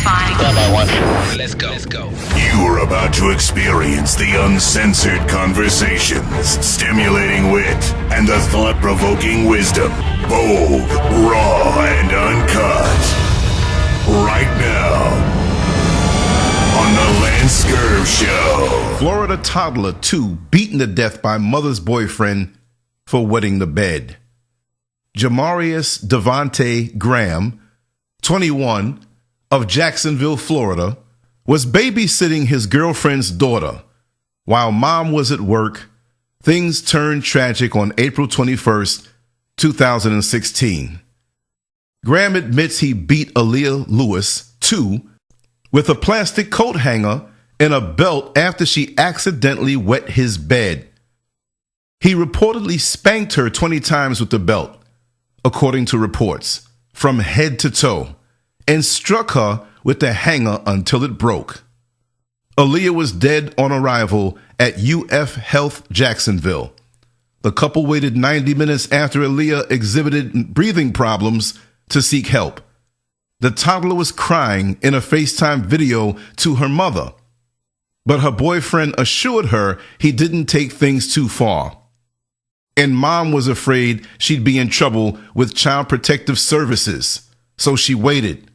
Identifying. Standby one. Let's go. You're about to experience the uncensored conversations, stimulating wit, and the thought-provoking wisdom. Bold, raw, and uncut. Right now, on the LanceScurv Show. Florida toddler 2 beaten to death by mother's boyfriend for wetting the bed. Jamarius Devonti Graham, 21, of Jacksonville, Florida, was babysitting his girlfriend's daughter. While mom was at work, things turned tragic on April 21st, 2016. Graham admits he beat Aaliyah Lewis, 2, with a plastic coat hanger and a belt after she accidentally wet his bed. He reportedly spanked her 20 times with the belt, according to reports, from head to toe, and struck her with the hanger until it broke. Aaliyah was dead on arrival at UF Health Jacksonville. The couple waited 90 minutes after Aaliyah exhibited breathing problems to seek help. The toddler was crying in a FaceTime video to her mother, but her boyfriend assured her he didn't take things too far. And mom was afraid she'd be in trouble with Child Protective Services, so she waited.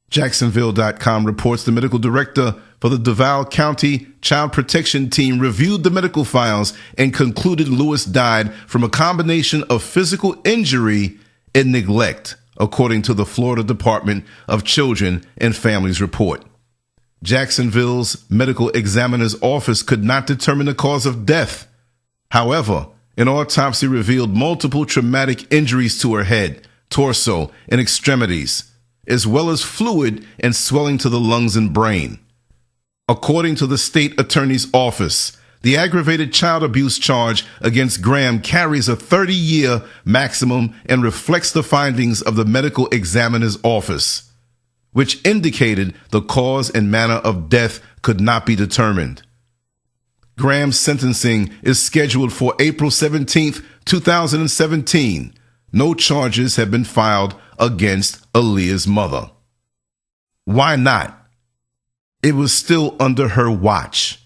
Jacksonville.com reports the medical director for the Duval County Child Protection Team reviewed the medical files and concluded Lewis died from a combination of physical injury and neglect, according to the Florida Department of Children and Families report. Jacksonville's medical examiner's office could not determine the cause of death. However, an autopsy revealed multiple traumatic injuries to her head, torso, and extremities, as well as fluid and swelling to the lungs and brain. According to the state attorney's office, the aggravated child abuse charge against Graham carries a 30-year maximum and reflects the findings of the medical examiner's office, which indicated the cause and manner of death could not be determined. Graham's sentencing is scheduled for April 17th, 2017. No charges have been filed against Aaliyah's mother. Why not? It was still under her watch.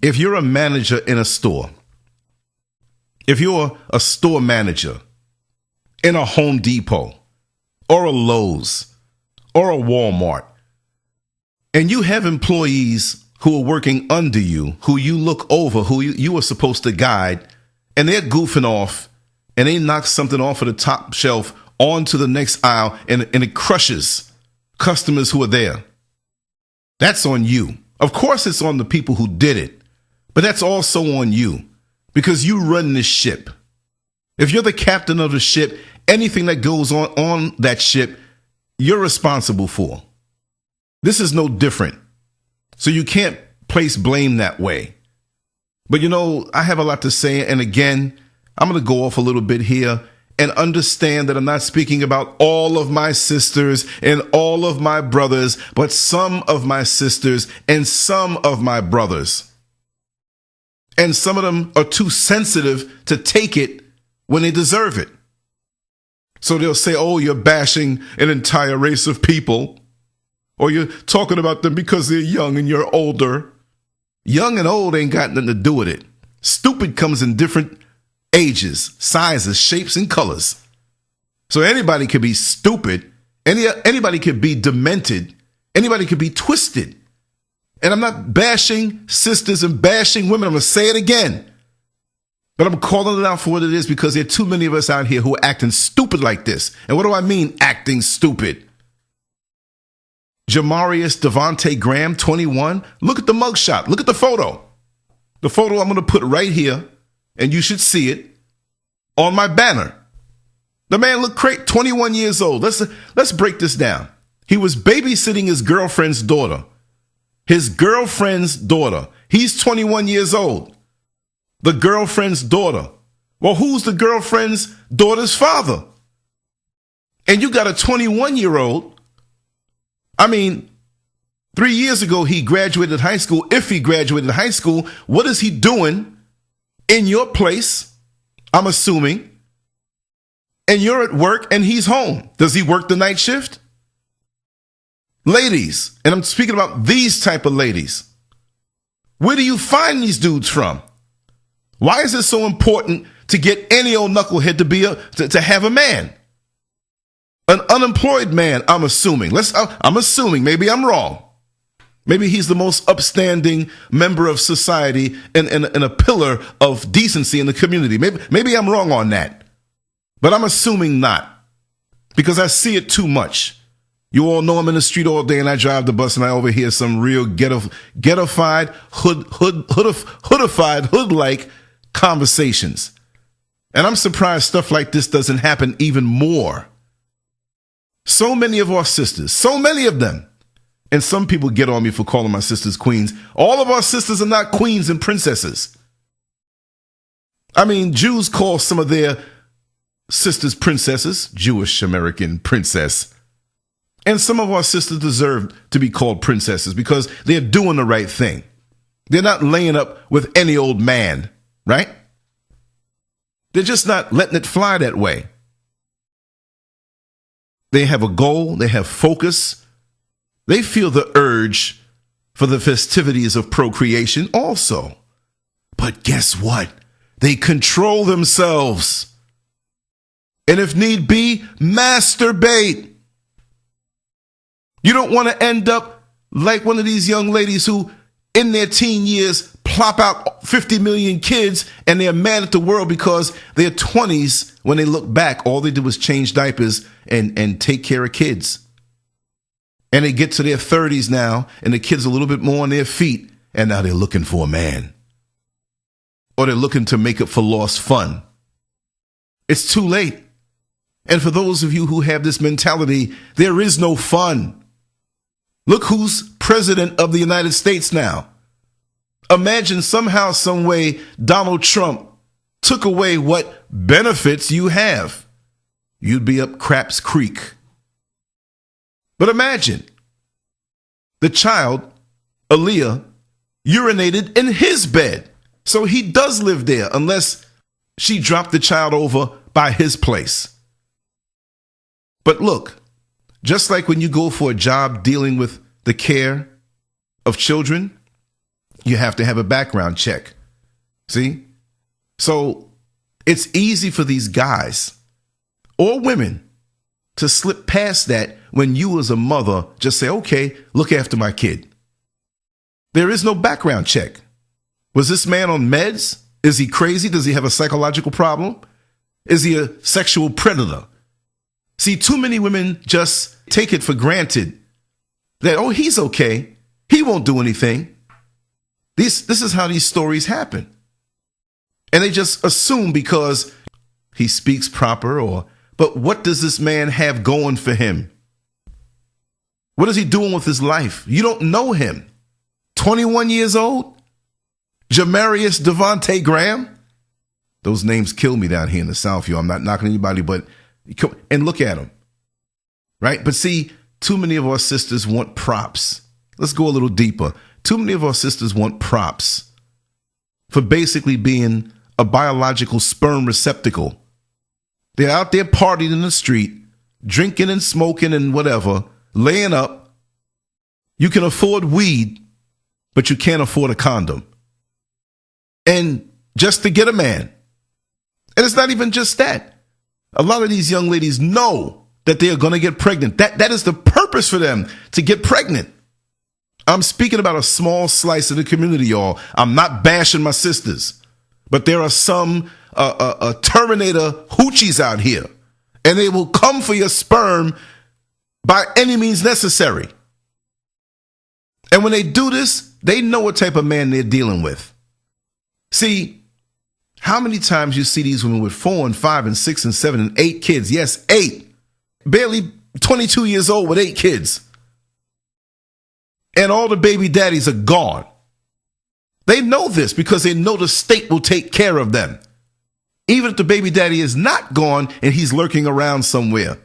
If you're a manager in a store, if you're a store manager in a Home Depot or a Lowe's or a Walmart, and you have employees who are working under you, who you look over, who you are supposed to guide, and they're goofing off, and they knock something off of the top shelf onto the next aisle, and it crushes customers who are there. That's on you. Of course it's on the people who did it, but that's also on you, because you run this ship. If you're the captain of the ship, anything that goes on that ship, you're responsible for. This is no different. So you can't place blame that way. But I have a lot to say. And again, I'm going to go off a little bit here and understand that I'm not speaking about all of my sisters and all of my brothers, but some of my sisters and some of my brothers. And some of them are too sensitive to take it when they deserve it. So they'll say, oh, you're bashing an entire race of people. Or you're talking about them because they're young and you're older. Young and old ain't got nothing to do with it. Stupid comes in different ages, sizes, shapes, and colors. So anybody could be stupid. Anybody could be demented. Anybody could be twisted. And I'm not bashing sisters and bashing women. I'm going to say it again. But I'm calling it out for what it is because there are too many of us out here who are acting stupid like this. And what do I mean acting stupid? Jamarius Devonti Graham, 21. Look at the mugshot. Look at the photo. The photo I'm going to put right here, and you should see it on my banner. The man looked great, 21 years old. Let's break this down. He was babysitting his girlfriend's daughter. His girlfriend's daughter. He's 21 years old. The girlfriend's daughter. Well, who's the girlfriend's daughter's father? And you got a 21-year-old. I mean, 3 years ago, he graduated high school. If he graduated high school, what is he doing in your place? I'm assuming. And you're at work and he's home. Does he work the night shift? Ladies, and I'm speaking about these type of ladies. Where do you find these dudes from? Why is it so important to get any old knucklehead to have a man? An unemployed man, I'm assuming. I'm assuming, maybe I'm wrong. Maybe he's the most upstanding member of society and a pillar of decency in the community. Maybe I'm wrong on that. But I'm assuming not, because I see it too much. You all know I'm in the street all day and I drive the bus and I overhear some real ghettofied, hoodified, hood-like conversations. And I'm surprised stuff like this doesn't happen even more. So many of our sisters, so many of them, and some people get on me for calling my sisters queens. All of our sisters are not queens and princesses. I mean, Jews call some of their sisters princesses, Jewish American princess. And some of our sisters deserve to be called princesses because they're doing the right thing. They're not laying up with any old man, right? They're just not letting it fly that way. They have a goal. They have focus. They feel the urge for the festivities of procreation also. But guess what? They control themselves. And if need be, masturbate. You don't want to end up like one of these young ladies who, in their teen years, plop out 50 million kids and they're mad at the world because their 20s, when they look back, all they did was change diapers and take care of kids. And they get to their 30s now and the kids are a little bit more on their feet and now they're looking for a man. Or they're looking to make up for lost fun. It's too late. And for those of you who have this mentality, there is no fun. Look who's president of the United States now. Imagine somehow, some way, Donald Trump took away what benefits you have. You'd be up Craps Creek. But imagine the child, Aaliyah, urinated in his bed. So he does live there unless she dropped the child over by his place. But look, just like when you go for a job dealing with the care of children, you have to have a background check. See? So it's easy for these guys or women to slip past that when you as a mother just say, okay, look after my kid. There is no background check. Was this man on meds? Is he crazy? Does he have a psychological problem? Is he a sexual predator? See, too many women just take it for granted that, oh, he's okay. He won't do anything. This is how these stories happen. And they just assume because he speaks proper but what does this man have going for him? What is he doing with his life? You don't know him. 21 years old? Jamarius Devonti Graham? Those names kill me down here in the South, yo. I'm not knocking anybody, but and look at them, right? But see, too many of our sisters want props. Let's go a little deeper. Too many of our sisters want props for basically being a biological sperm receptacle. They're out there partying in the street, drinking and smoking and whatever, laying up. You can afford weed, but you can't afford a condom. And just to get a man. And it's not even just that. A lot of these young ladies know that they are going to get pregnant. That is the purpose for them, to get pregnant. I'm speaking about a small slice of the community, y'all. I'm not bashing my sisters, but there are some Terminator hoochies out here, and they will come for your sperm by any means necessary. And when they do this, they know what type of man they're dealing with. See, how many times you see these women with 4 and 5 and 6 and 7 and 8 kids? Yes, 8. Barely 22 years old with 8 kids. And all the baby daddies are gone. They know this because they know the state will take care of them. Even if the baby daddy is not gone and he's lurking around somewhere.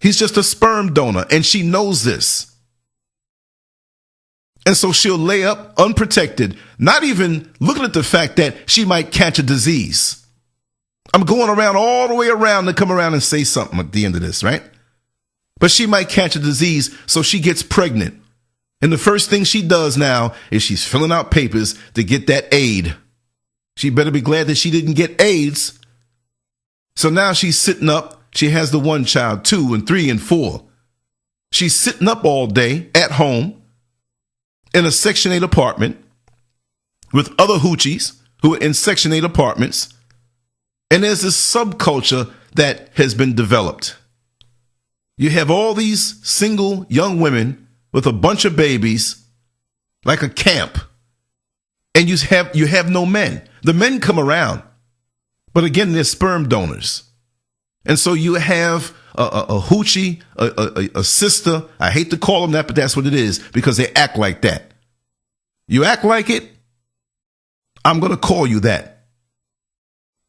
He's just a sperm donor, and she knows this. And so she'll lay up unprotected, not even looking at the fact that she might catch a disease. I'm going around all the way around to come around and say something at the end of this, right? But she might catch a disease, so she gets pregnant. And the first thing she does now is she's filling out papers to get that aid. She better be glad that she didn't get AIDS. So now she's sitting up. She has the 1 child, 2 and 3 and 4. She's sitting up all day at home in a Section 8 apartment with other hoochies who are in Section 8 apartments. And there's this subculture that has been developed. You have all these single young women with a bunch of babies, like a camp. And you have no men. The men come around, but again, they're sperm donors. And so you have a hoochie, a sister. I hate to call them that, but that's what it is because they act like that. You act like it, I'm going to call you that.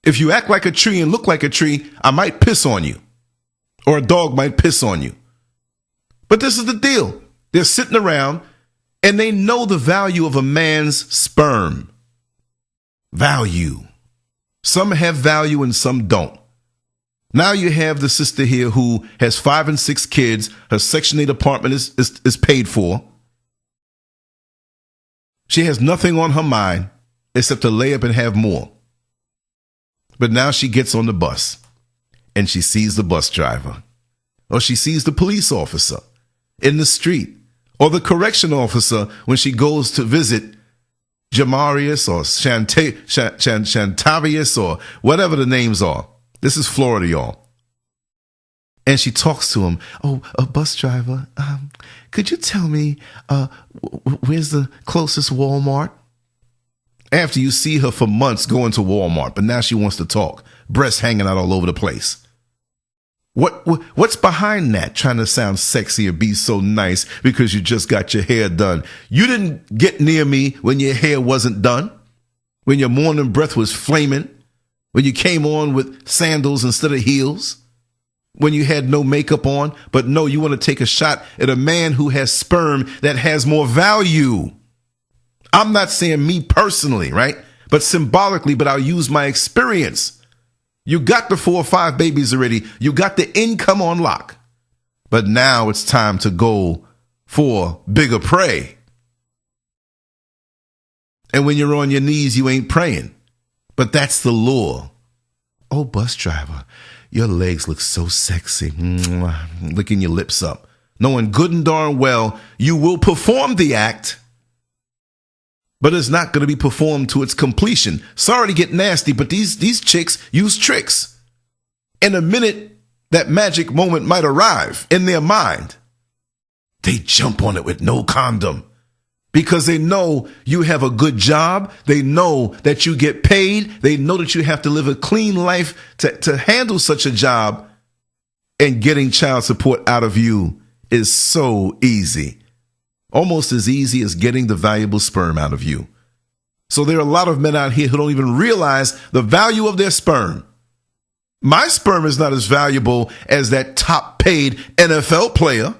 If you act like a tree and look like a tree, I might piss on you. Or a dog might piss on you. But this is the deal. They're sitting around and they know the value of a man's sperm. Value. Some have value and some don't. Now you have the sister here who has 5 and 6 kids. Her Section 8 apartment is paid for. She has nothing on her mind except to lay up and have more. But now she gets on the bus and she sees the bus driver, or she sees the police officer in the street, or the correction officer when she goes to visit Jamarius or Shantavius or whatever the names are. This is Florida, y'all. And she talks to him. Oh, a bus driver, could you tell me where's the closest Walmart? After you see her for months going to Walmart, but now she wants to talk. Breasts hanging out all over the place. What's behind that? Trying to sound sexy or be so nice because you just got your hair done. You didn't get near me when your hair wasn't done, when your morning breath was flaming, when you came on with sandals instead of heels, when you had no makeup on. But no, you want to take a shot at a man who has sperm that has more value. I'm not saying me personally, right? But symbolically, but I'll use my experience. You got the 4 or 5 babies already. You got the income on lock. But now it's time to go for bigger prey. And when you're on your knees, you ain't praying. But that's the lure. Oh, bus driver, your legs look so sexy. Licking your lips up. Knowing good and darn well you will perform the act, but it's not going to be performed to its completion. Sorry to get nasty, but these chicks use tricks. In a minute, that magic moment might arrive in their mind. They jump on it with no condom because they know you have a good job. They know that you get paid. They know that you have to live a clean life to handle such a job. And getting child support out of you is so easy. Almost as easy as getting the valuable sperm out of you. So there are a lot of men out here who don't even realize the value of their sperm. My sperm is not as valuable as that top paid NFL player.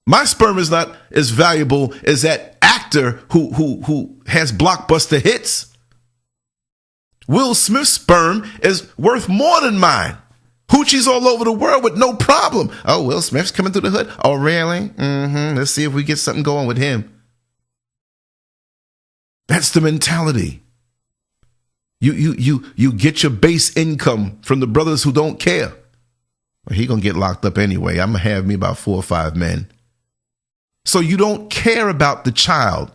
My sperm is not as valuable as that actor who has blockbuster hits. Will Smith's sperm is worth more than mine. Hoochies all over the world with no problem. Oh, Will Smith's coming through the hood. Oh, really? Let's see if we get something going with him. That's the mentality. You get your base income from the brothers who don't care. Well, he gonna get locked up anyway. I'm gonna have me about 4 or 5 men. So you don't care about the child.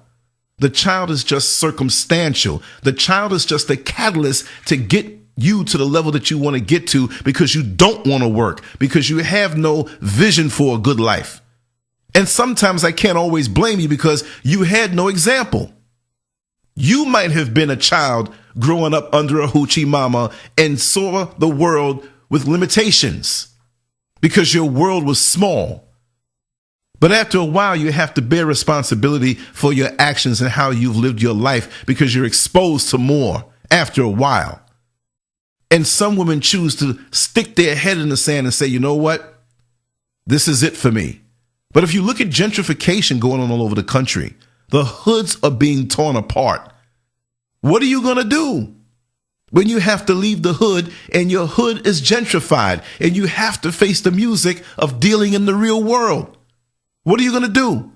The child is just circumstantial. The child is just a catalyst to get you to the level that you want to get to because you don't want to work, because you have no vision for a good life. And sometimes I can't always blame you because you had no example. You might have been a child growing up under a hoochie mama and saw the world with limitations because your world was small. But after a while, you have to bear responsibility for your actions and how you've lived your life because you're exposed to more after a while. And some women choose to stick their head in the sand and say, you know what? This is it for me. But if you look at gentrification going on all over the country, the hoods are being torn apart. What are you going to do? When you have to leave the hood and your hood is gentrified and you have to face the music of dealing in the real world. What are you going to do?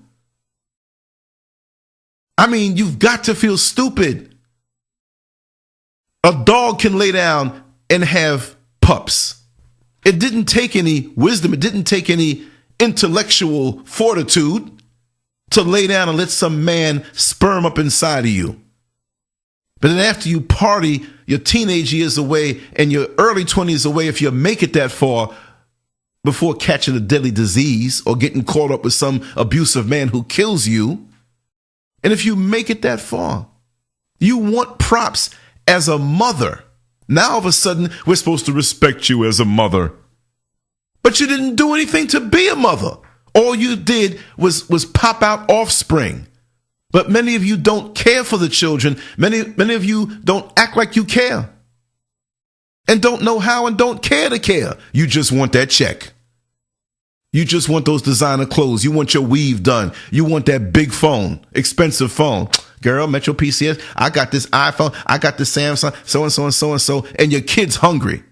I mean, you've got to feel stupid. A dog can lay down and have pups. It didn't take any wisdom. It didn't take any intellectual fortitude to lay down and let some man sperm up inside of you. But then after you party your teenage years away and your early 20s away, if you make it that far before catching a deadly disease or getting caught up with some abusive man who kills you, and if you make it that far, you want props as a mother. Now all of a sudden, we're supposed to respect you as a mother. But you didn't do anything to be a mother. All you did was pop out offspring. But many of you don't care for the children. Many of you don't act like you care. And don't know how and don't care to care. You just want that check. You just want those designer clothes. You want your weave done. You want that big phone, expensive phone. Girl, Metro PCS, I got this iPhone. I got this Samsung, so-and-so and so-and-so. And your kid's hungry.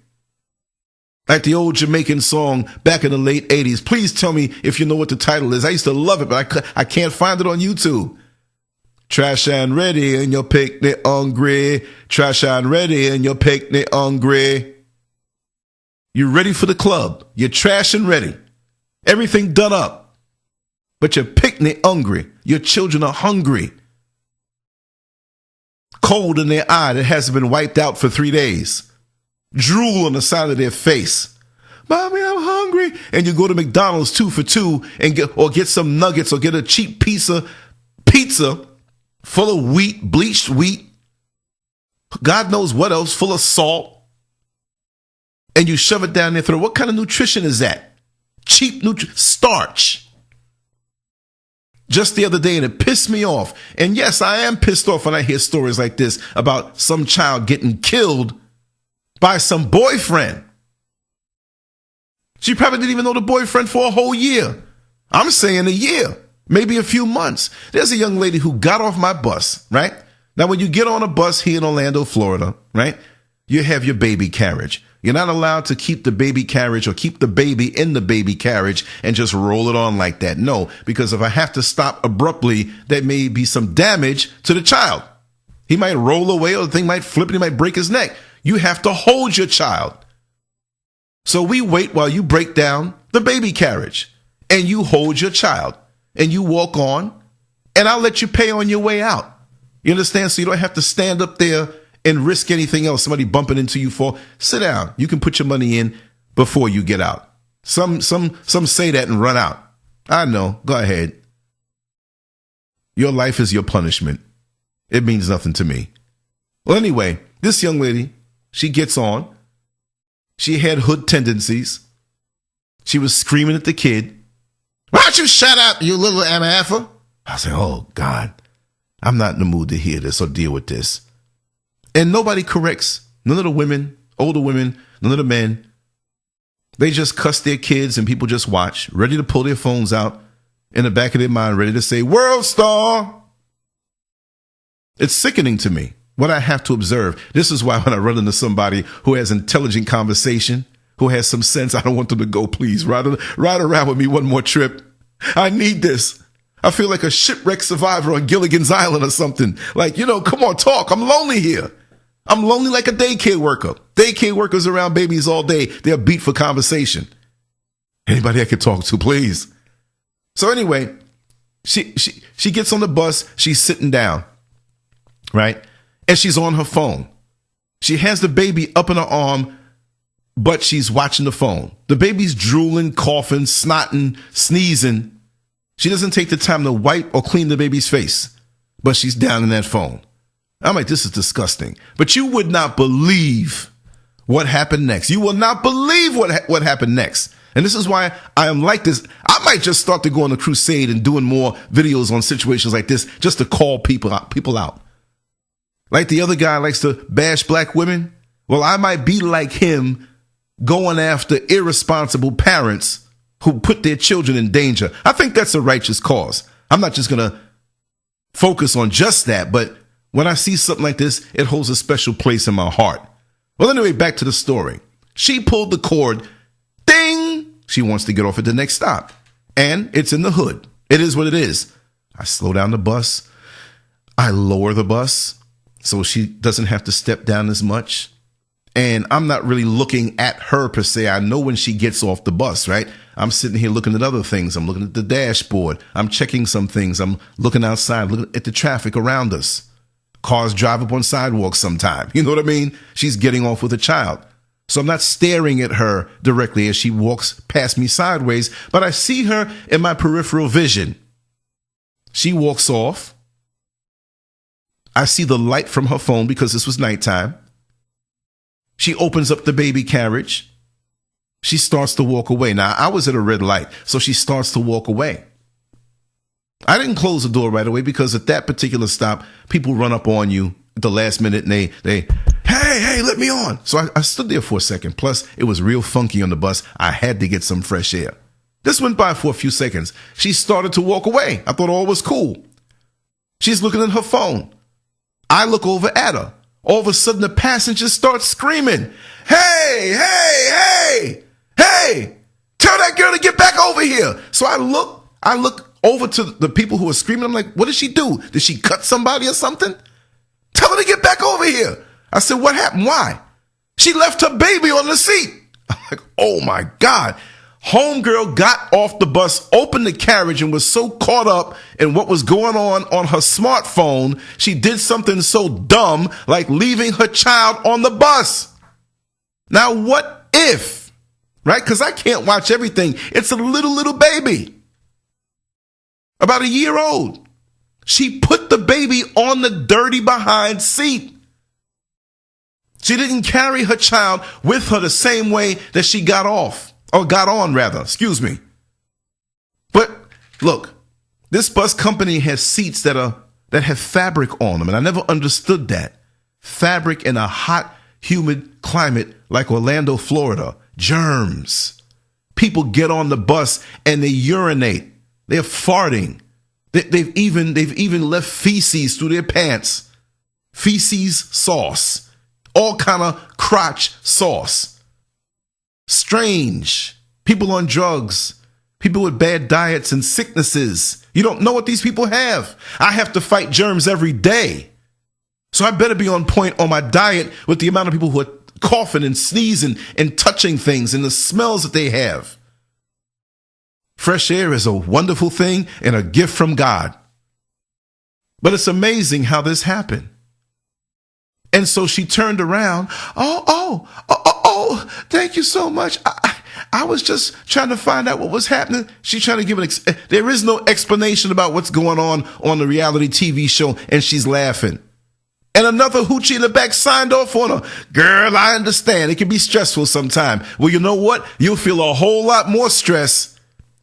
Like the old Jamaican song back in the late 80s. Please tell me if you know what the title is. I used to love it, but I can't find it on YouTube. Trash and ready and your picnic hungry. Trash and ready and your picnic hungry. You're ready for the club. You're trash and ready. Everything done up. But you're picnic hungry. Your children are hungry. Cold in their eye that hasn't been wiped out for 3 days. Drool on the side of their face. Mommy, I'm hungry. And you go to McDonald's 2 for $2 and get some nuggets or get a cheap pizza full of wheat, bleached wheat. God knows what else, full of salt. And you shove it down their throat. What kind of nutrition is that? Cheap starch. Just the other day, and it pissed me off. And yes, I am pissed off when I hear stories like this about some child getting killed by some boyfriend. She probably didn't even know the boyfriend for a whole year. I'm saying a year, maybe a few months. There's a young lady who got off my bus, right? Now, when you get on a bus here in Orlando, Florida, right, you have your baby carriage. You're not allowed to keep the baby carriage or keep the baby in the baby carriage and just roll it on like that. No, because if I have to stop abruptly, there may be some damage to the child. He might roll away or the thing might flip and he might break his neck. You have to hold your child. So we wait while you break down the baby carriage and you hold your child and you walk on and I'll let you pay on your way out. You understand? So you don't have to stand up there and risk anything else, somebody bumping into you for. Sit down. You can put your money in before you get out. Some say that and run out. I know. Go ahead. Your life is your punishment. It means nothing to me. Well, anyway, this young lady, she gets on. She had hood tendencies. She was screaming at the kid. Why don't you shut up, you little MFer? I said, oh, God, I'm not in the mood to hear this or deal with this. And nobody corrects, none of the women, older women, none of the men. They just cuss their kids and people just watch, ready to pull their phones out in the back of their mind, ready to say, World Star. It's sickening to me what I have to observe. This is why when I run into somebody who has intelligent conversation, who has some sense, I don't want them to go, please, ride around with me one more trip. I need this. I feel like a shipwrecked survivor on Gilligan's Island or something. Like, come on, talk. I'm lonely here. I'm lonely like a daycare worker. Daycare workers around babies all day. They're beat for conversation. Anybody I could talk to, please. So anyway, she gets on the bus. She's sitting down, right? And she's on her phone. She has the baby up in her arm, but she's watching the phone. The baby's drooling, coughing, snotting, sneezing. She doesn't take the time to wipe or clean the baby's face, but she's down in that phone. I'm like, this is disgusting. But you would not believe what happened next. You will not believe what happened next. And this is why I am like this. I might just start to go on a crusade and doing more videos on situations like this just to call people out. Like the other guy likes to bash black women. Well, I might be like him going after irresponsible parents who put their children in danger. I think that's a righteous cause. I'm not just going to focus on just that, but when I see something like this, it holds a special place in my heart Well, anyway, back to the story. She pulled the cord. Ding! She wants to get off at the next stop. And it's in the hood. It is what it is. I slow down the bus. I lower the bus so she doesn't have to step down as much. And I'm not really looking at her per se. I know when she gets off the bus, right? I'm sitting here looking at other things. I'm looking at the dashboard. I'm checking some things. I'm looking outside, looking at the traffic around us. Cars drive up on sidewalks sometime. You know what I mean? She's getting off with a child. So I'm not staring at her directly as she walks past me sideways, but I see her in my peripheral vision. She walks off. I see the light from her phone because this was nighttime. She opens up the baby carriage. She starts to walk away. Now, I was at a red light, so she starts to walk away. I didn't close the door right away because at that particular stop, people run up on you at the last minute and they, hey, let me on. So I stood there for a second. Plus, it was real funky on the bus. I had to get some fresh air. This went by for a few seconds. She started to walk away. I thought all was cool. She's looking at her phone. I look over at her. All of a sudden, the passenger starts screaming, hey, tell that girl to get back over here. So I look over to the people who are screaming. I'm like, what did she do? Did she cut somebody or something? Tell her to get back over here. I said, what happened? Why? She left her baby on the seat. I'm like, oh my God. Homegirl got off the bus, opened the carriage, and was so caught up in what was going on her smartphone, she did something so dumb like leaving her child on the bus. Now, what if, right? Because I can't watch everything. It's a little baby, about a year old. She put the baby on the dirty behind seat. She didn't carry her child with her the same way that she got off. Or got on, rather. Excuse me. But look, this bus company has seats that have fabric on them, and I never understood that. Fabric in a hot, humid climate like Orlando, Florida. Germs. People get on the bus and they urinate. They're farting. They've even left feces through their pants. Feces sauce. All kind of crotch sauce. Strange. People on drugs. People with bad diets and sicknesses. You don't know what these people have. I have to fight germs every day. So I better be on point on my diet with the amount of people who are coughing and sneezing and touching things and the smells that they have. Fresh air is a wonderful thing and a gift from God. But it's amazing how this happened. And so she turned around. Oh, thank you so much. I was just trying to find out what was happening. She's trying to give there is no explanation about what's going on the reality TV show, and she's laughing. And another hoochie in the back signed off on her. Girl, I understand. It can be stressful sometime. Well, you know what? You'll feel a whole lot more stress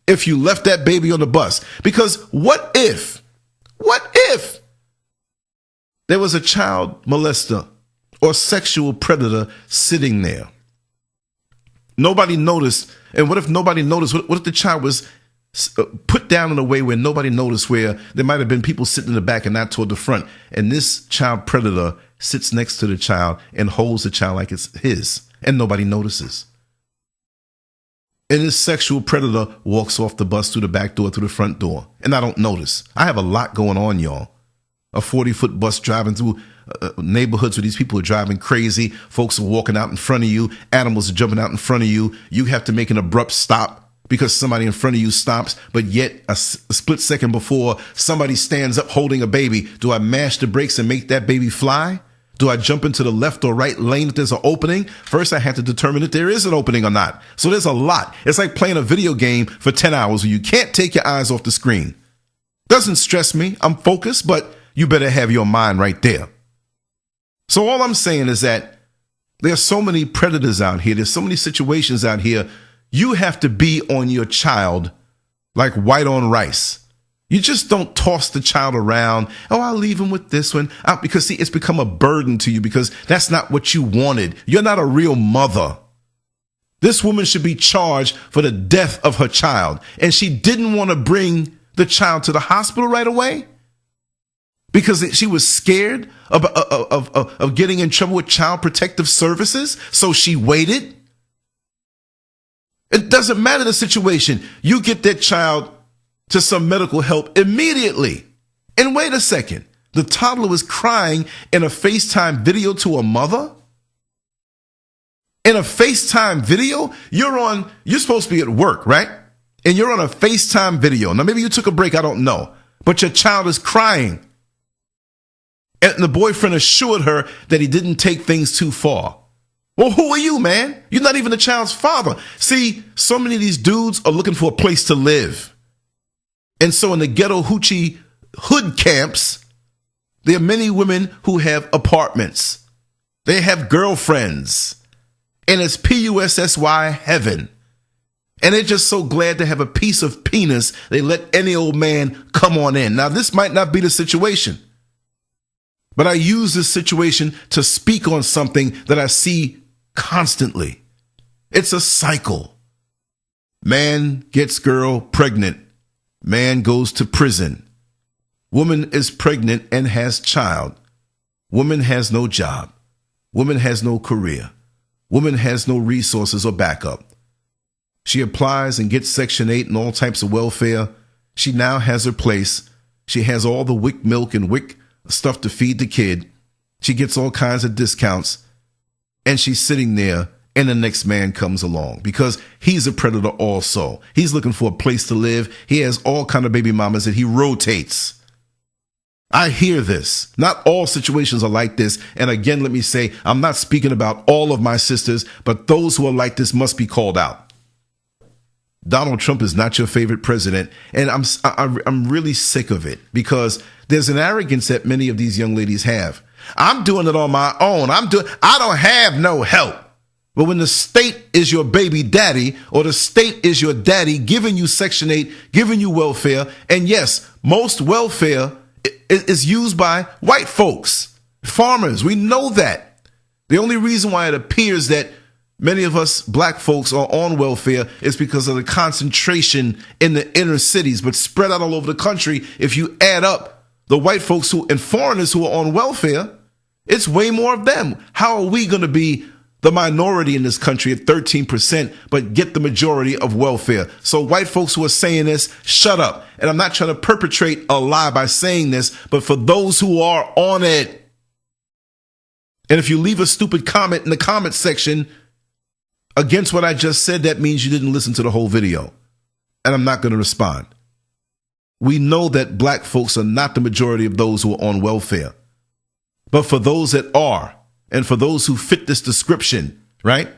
if you left that baby on the bus. Because what if there was a child molester or sexual predator sitting there? Nobody noticed. And what if nobody noticed? What if the child was put down in a way where nobody noticed, where there might have been people sitting in the back and not toward the front, and this child predator sits next to the child and holds the child like it's his, and nobody notices? And this sexual predator walks off the bus through the back door, through the front door, and I don't notice. I have a lot going on, y'all. A 40-foot bus driving through neighborhoods where these people are driving crazy. Folks are walking out in front of you. Animals are jumping out in front of you. You have to make an abrupt stop because somebody in front of you stops. But yet a split second before, somebody stands up holding a baby. Do I mash the brakes and make that baby fly? Do I jump into the left or right lane if there's an opening? First, I have to determine if there is an opening or not. So there's a lot. It's like playing a video game for 10 hours where you can't take your eyes off the screen. Doesn't stress me. I'm focused, but you better have your mind right there. So all I'm saying is that there are so many predators out here. There's so many situations out here. You have to be on your child like white on rice. You just don't toss the child around. Oh, I'll leave him with this one. Because see, it's become a burden to you because that's not what you wanted. You're not a real mother. This woman should be charged for the death of her child. And she didn't want to bring the child to the hospital right away. because she was scared of getting in trouble with Child Protective Services, so she waited. It doesn't matter the situation. You get that child to some medical help immediately. And wait a second, the toddler was crying in a FaceTime video to a mother? In a FaceTime video? You're supposed to be at work, right? And you're on a FaceTime video. Now, maybe you took a break, I don't know. But your child is crying. And the boyfriend assured her that he didn't take things too far. Well, who are you, man? You're not even the child's father. See, so many of these dudes are looking for a place to live. And so in the ghetto hoochie hood camps, there are many women who have apartments. They have girlfriends. And it's PUSSY heaven. And they're just so glad to have a piece of penis, they let any old man come on in. Now, this might not be the situation. But I use this situation to speak on something that I see constantly. It's a cycle. Man gets girl pregnant. Man goes to prison. Woman is pregnant and has child. Woman has no job. Woman has no career. Woman has no resources or backup. She applies and gets Section 8 and all types of welfare. She now has her place. She has all the WIC milk and WIC stuff to feed the kid. She gets all kinds of discounts. And she's sitting there and the next man comes along because he's a predator also. He's looking for a place to live. He has all kind of baby mamas that he rotates. I hear this. Not all situations are like this. And again, let me say, I'm not speaking about all of my sisters, but those who are like this must be called out. Donald Trump is not your favorite president. And I'm really sick of it because there's an arrogance that many of these young ladies have. I'm doing it on my own. I don't have no help. But when the state is your baby daddy or the state is your daddy giving you Section 8, giving you welfare, and yes, most welfare is used by white folks, farmers. We know that. The only reason why it appears that many of us black folks are on welfare is because of the concentration in the inner cities, but spread out all over the country. If you add up the white folks and foreigners who are on welfare, it's way more of them. How are we going to be the minority in this country at 13%, but get the majority of welfare? So white folks who are saying this, shut up. And I'm not trying to perpetrate a lie by saying this, but for those who are on it, and if you leave a stupid comment in the comment section against what I just said, that means you didn't listen to the whole video. And I'm not going to respond. We know that black folks are not the majority of those who are on welfare. But for those that are, and for those who fit this description, right?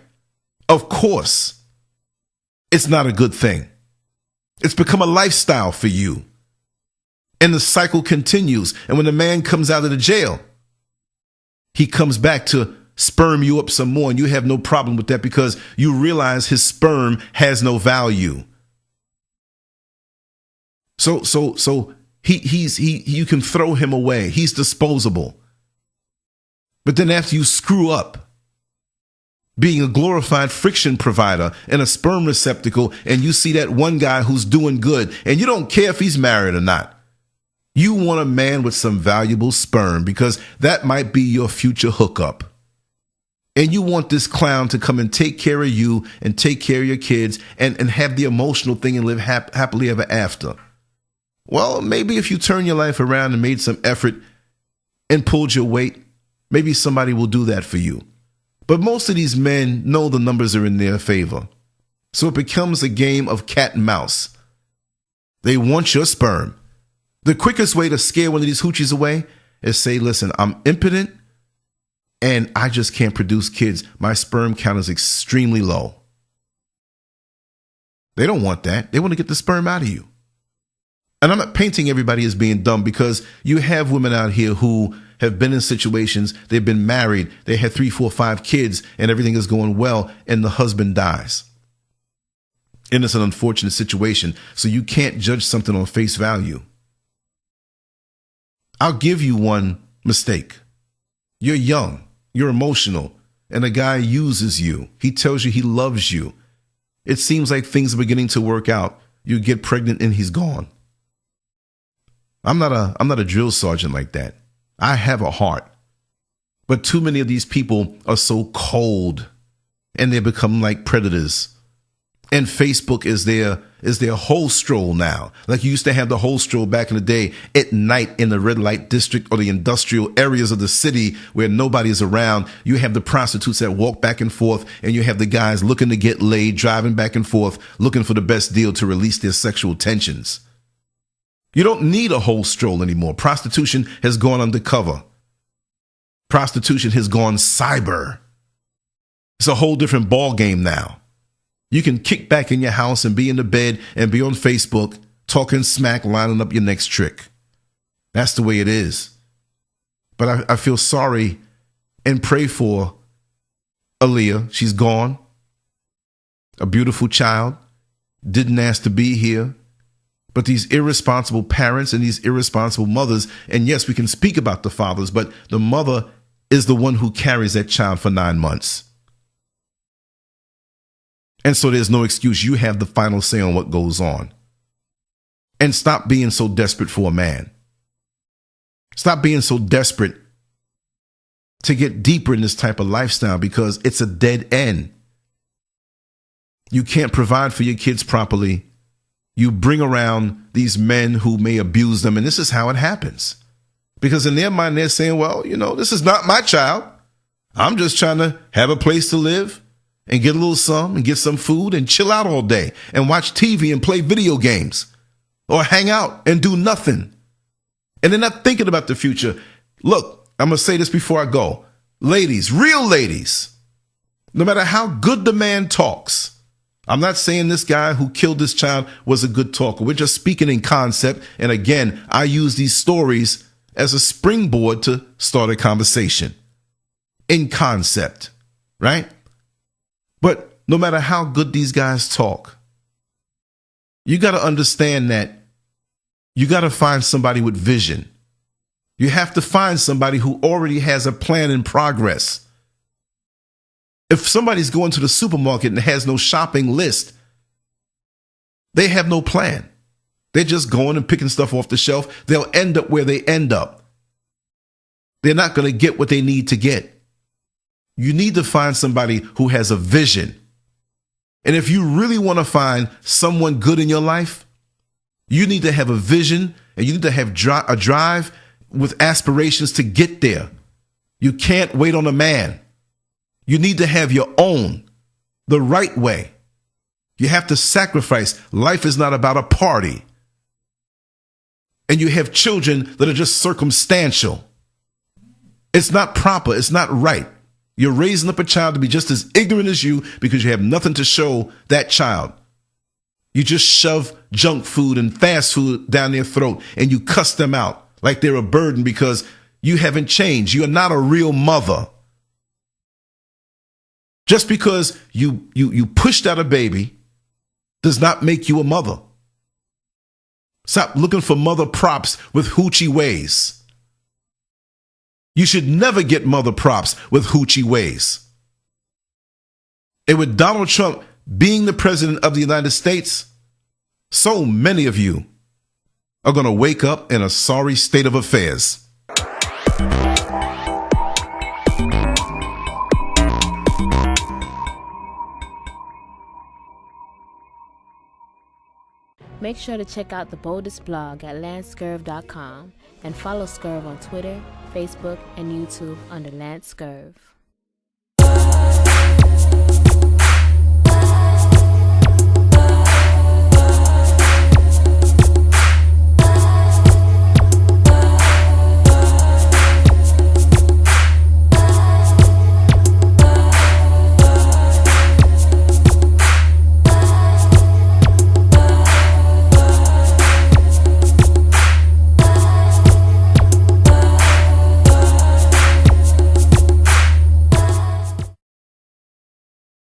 Of course, it's not a good thing. It's become a lifestyle for you. And the cycle continues. And when the man comes out of the jail, he comes back to sperm you up some more. And you have no problem with that because you realize his sperm has no value. So you can throw him away. He's disposable. But then after you screw up being a glorified friction provider and a sperm receptacle, and you see that one guy who's doing good, and you don't care if he's married or not, you want a man with some valuable sperm because that might be your future hookup. And you want this clown to come and take care of you and take care of your kids and have the emotional thing and live happily ever after. Well, maybe if you turn your life around and made some effort and pulled your weight, maybe somebody will do that for you. But most of these men know the numbers are in their favor. So it becomes a game of cat and mouse. They want your sperm. The quickest way to scare one of these hoochies away is say, listen, I'm impotent and I just can't produce kids. My sperm count is extremely low. They don't want that. They want to get the sperm out of you. And I'm not painting everybody as being dumb because you have women out here who have been in situations, they've been married, they had 3, 4, 5 kids, and everything is going well, and the husband dies. And it's an unfortunate situation, so you can't judge something on face value. I'll give you one mistake. You're young, you're emotional, and a guy uses you. He tells you he loves you. It seems like things are beginning to work out. You get pregnant and he's gone. I'm not a drill sergeant like that. I have a heart. But too many of these people are so cold and they become like predators. And Facebook is their whole stroll now. Like you used to have the whole stroll back in the day at night in the red light district or the industrial areas of the city where nobody is around. You have the prostitutes that walk back and forth, and you have the guys looking to get laid, driving back and forth, looking for the best deal to release their sexual tensions. You don't need a whole stroll anymore. Prostitution has gone undercover. Prostitution has gone cyber. It's a whole different ball game now. You can kick back in your house and be in the bed and be on Facebook talking smack, lining up your next trick. That's the way it is. But I feel sorry and pray for Aaliyah. She's gone. A beautiful child. Didn't ask to be here. But these irresponsible parents and these irresponsible mothers, and yes, we can speak about the fathers, but the mother is the one who carries that child for 9 months. And so there's no excuse. You have the final say on what goes on. And stop being so desperate for a man. Stop being so desperate to get deeper in this type of lifestyle because it's a dead end. You can't provide for your kids properly. You bring around these men who may abuse them, and this is how it happens. Because in their mind, they're saying, well, you know, this is not my child. I'm just trying to have a place to live and get a little some and get some food and chill out all day and watch TV and play video games or hang out and do nothing. And they're not thinking about the future. Look, I'm going to say this before I go. Ladies, real ladies, no matter how good the man talks, I'm not saying this guy who killed this child was a good talker. We're just speaking in concept. And again, I use these stories as a springboard to start a conversation in concept, right? But no matter how good these guys talk, you got to understand that you got to find somebody with vision. You have to find somebody who already has a plan in progress. If somebody's going to the supermarket and has no shopping list, they have no plan. They're just going and picking stuff off the shelf. They'll end up where they end up. They're not going to get what they need to get. You need to find somebody who has a vision. And if you really want to find someone good in your life, you need to have a vision and you need to have a drive with aspirations to get there. You can't wait on a man. You need to have your own, the right way. You have to sacrifice. Life is not about a party. And you have children that are just circumstantial. It's not proper. It's not right. You're raising up a child to be just as ignorant as you because you have nothing to show that child. You just shove junk food and fast food down their throat and you cuss them out like they're a burden because you haven't changed. You're not a real mother. Just because you pushed out a baby does not make you a mother. Stop looking for mother props with hoochie ways. You should never get mother props with hoochie ways. And with Donald Trump being the president of the United States, so many of you are going to wake up in a sorry state of affairs. Make sure to check out the boldest blog at LanceScurv.com and follow Scurv on Twitter, Facebook, and YouTube under LanceScurv.